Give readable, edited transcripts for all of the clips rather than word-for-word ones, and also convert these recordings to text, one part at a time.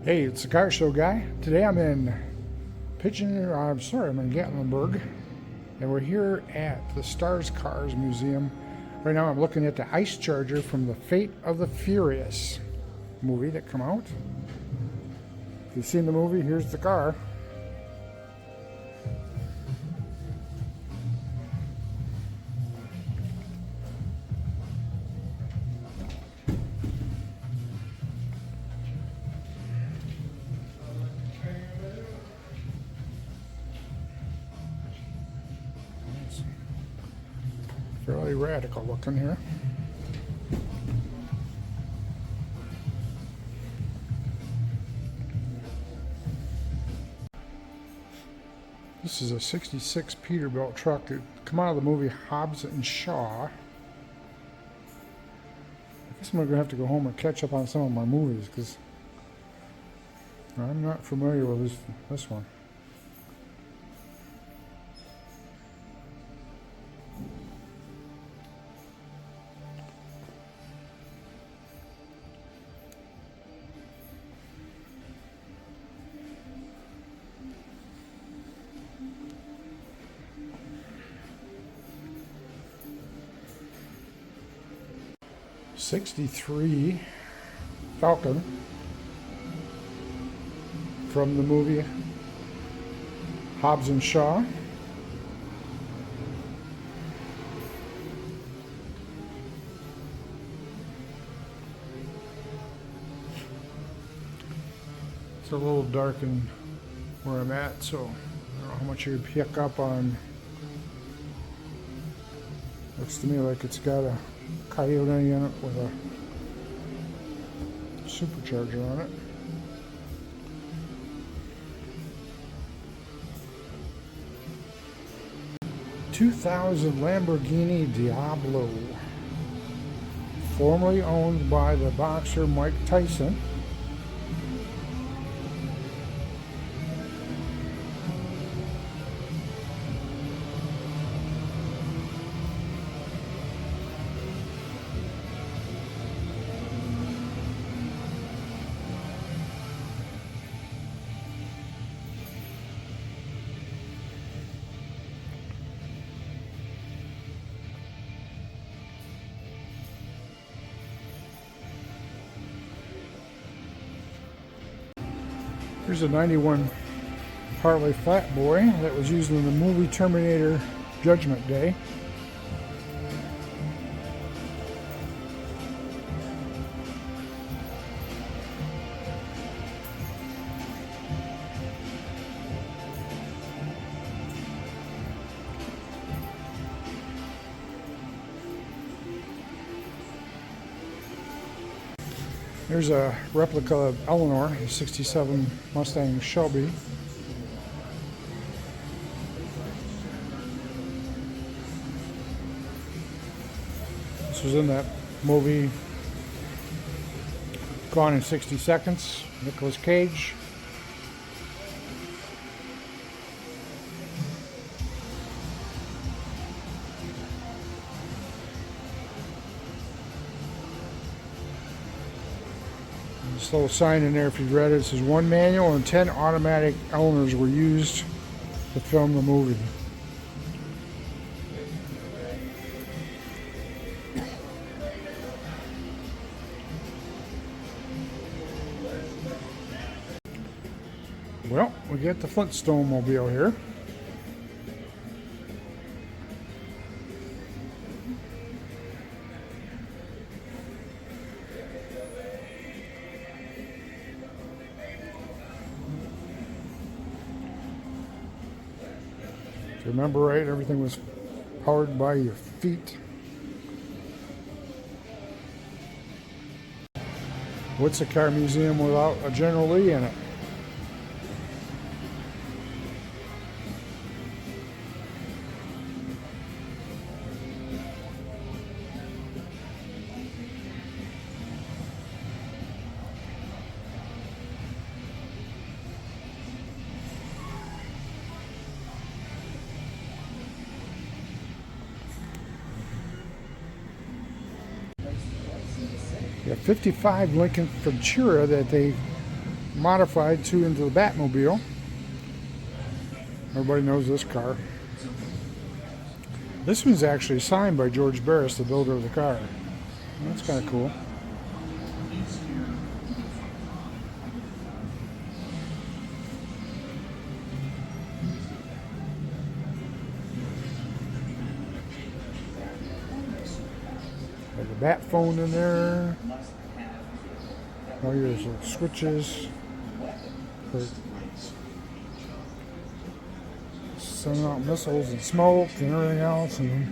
Hey, it's the car show guy. Today I'm in Gatlinburg, and we're here at the Stars Cars Museum. Right now I'm looking at the ice charger from the Fate of the Furious movie that come out. If you've seen the movie, here's the car. Fairly radical looking here. This is a 66 Peterbilt truck that come out of the movie Hobbs and Shaw. I guess I'm going to have to go home and catch up on some of my movies because I'm not familiar with this one. '63 Falcon from the movie Hobbs and Shaw. It's a little dark in where I'm at, so I don't know how much you would pick up on. Looks to me like it's got a Coyote in it with a supercharger on it. '2000 Lamborghini Diablo, formerly owned by the boxer Mike Tyson. Here's a '91 Harley Flatboy that was used in the movie Terminator Judgment Day. There's a replica of Eleanor, a '67 Mustang Shelby. This was in that movie Gone in 60 Seconds, Nicolas Cage. This little sign in there, if you've read it, it says 1 manual and 10 automatic Eleanors were used to film the movie. Well, we get the Flintstone mobile here. If you remember right, everything was powered by your feet. What's a car museum without a General Lee in it? Yeah, '55 Lincoln Futura that they modified to into the Batmobile. Everybody knows this car. This one's actually signed by George Barris, the builder of the car. That's kind of cool. There's a bat phone in there. Oh, here's the switches for sending out missiles and smoke and everything else. And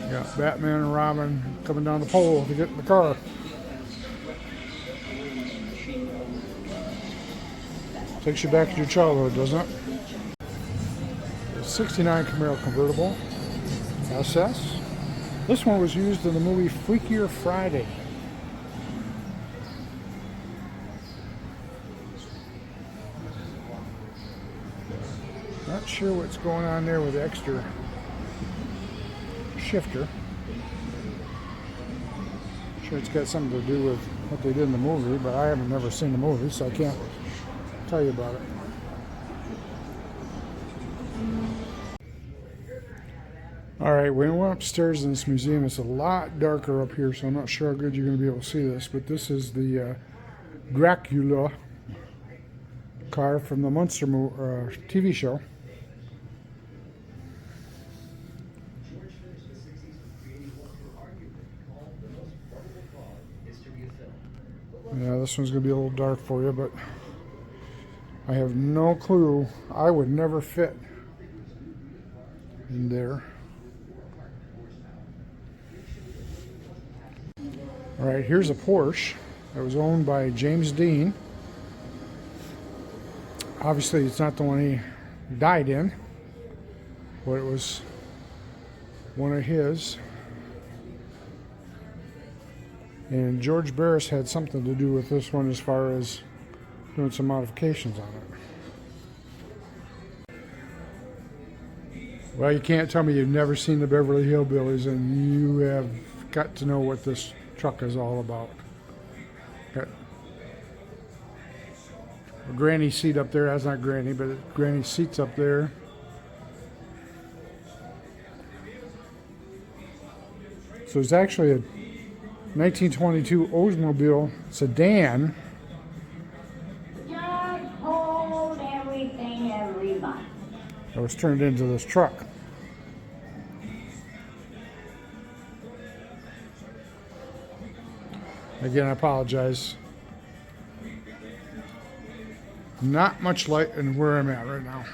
you got Batman and Robin coming down the pole to get in the car. Takes you back to your childhood, doesn't it? The 69 Camaro convertible SS. This one was used in the movie Freakier Friday. Not sure what's going on there with the extra shifter. Sure it's got something to do with what they did in the movie, but I haven't never seen the movie, so I can't tell you about it. Alright, we went upstairs in this museum. It's a lot darker up here, so I'm not sure how good you're going to be able to see this, but this is the Dracula car from the Munster TV show. Yeah, this one's going to be a little dark for you, but I have no clue. I would never fit in there. Alright, here's a Porsche that was owned by James Dean. Obviously, it's not the one he died in, but it was one of his. And George Barris had something to do with this one as far as doing some modifications on it. Well, you can't tell me you've never seen the Beverly Hillbillies, and you have got to know what this truck is all about. Got a granny seat up there. That's not granny, but granny seat's up there. So it's actually a 1922 Oldsmobile sedan. Just hold everything every month. That was turned into this truck. Again, I apologize. Not much light in where I'm at right now.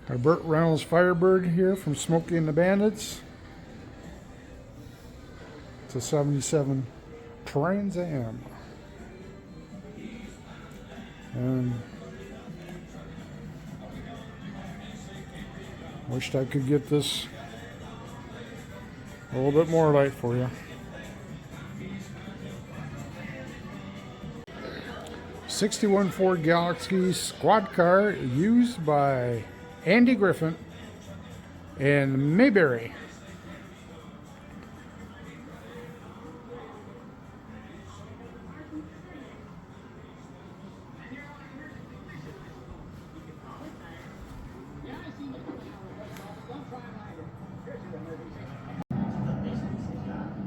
Got a Burt Reynolds Firebird here from Smoky and the Bandits. It's a 77 Trans Am. And wished I could get this a little bit more light for you. 61 Ford Galaxy squad car used by Andy Griffin and Mayberry.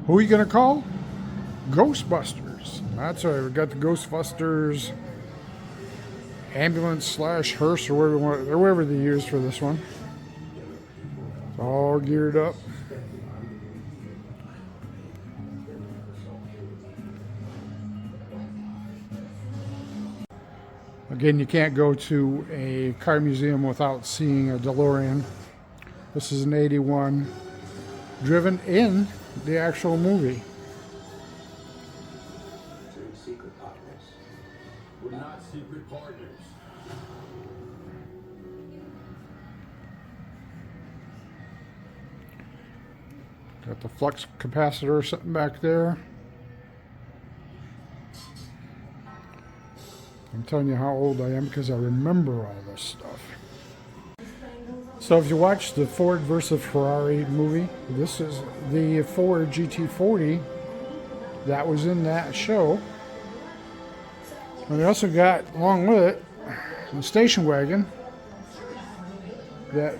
Who are you going to call? Ghostbusters. That's right, we got the Ghostbusters ambulance slash hearse or whatever they use for this one. It's all geared up. Again, you can't go to a car museum without seeing a DeLorean. This is an 81 driven in the actual movie. Secret partners. We're not secret partners. Got the flux capacitor sitting back there. I'm telling you how old I am because I remember all this stuff. So if you watch the Ford versus Ferrari movie, this is the Ford GT40 that was in that show. And they also got, along with it, a station wagon that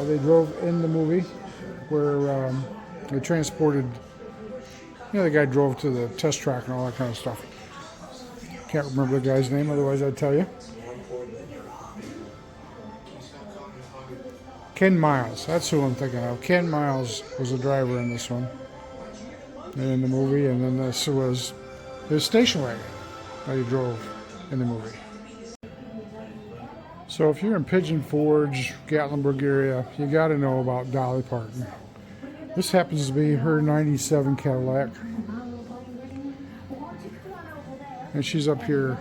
they drove in the movie, where they transported, the guy drove to the test track and all that kind of stuff. Can't remember the guy's name, otherwise I'd tell you. Ken Miles, that's who I'm thinking of. Ken Miles was a driver in this one, in the movie, and then this was his station wagon that he drove in the movie. So if you're in Pigeon Forge, Gatlinburg area, you got to know about Dolly Parton. This happens to be her 97 Cadillac. And she's up here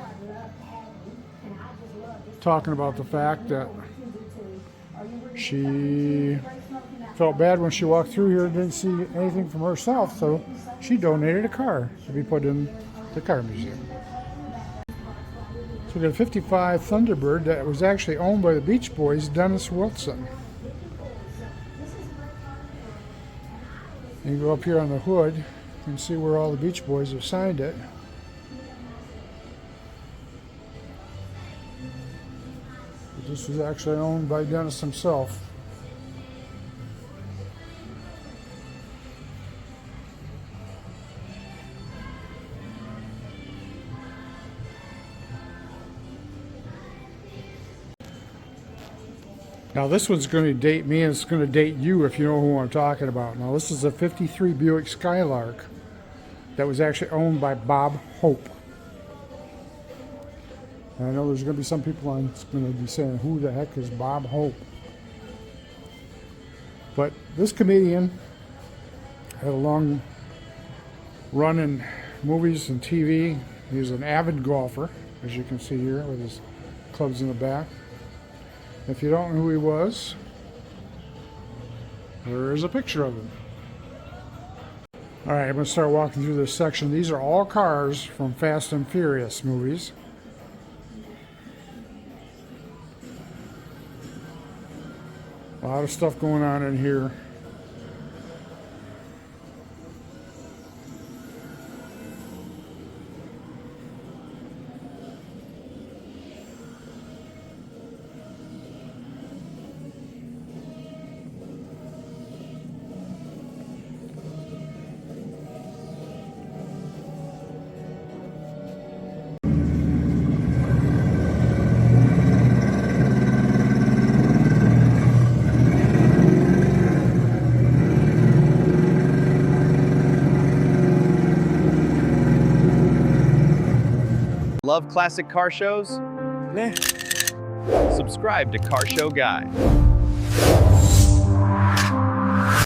talking about the fact that she felt bad when she walked through here and didn't see anything from herself, so she donated a car to be put in the car museum. So we got a 55 Thunderbird that was actually owned by the Beach Boys, Dennis Wilson. You go up here on the hood and see where all the Beach Boys have signed it. But this was actually owned by Dennis himself. Now this one's going to date me, and it's going to date you if you know who I'm talking about. Now this is a 53 Buick Skylark that was actually owned by Bob Hope. And I know there's going to be some people on going to be saying, who the heck is Bob Hope? But this comedian had a long run in movies and TV. He was an avid golfer, as you can see here with his clubs in the back. If you don't know who he was, there is a picture of him. All right, I'm going to start walking through this section. These are all cars from Fast and Furious movies. A lot of stuff going on in here. Love classic car shows? Nah. Subscribe to Car Show Guy.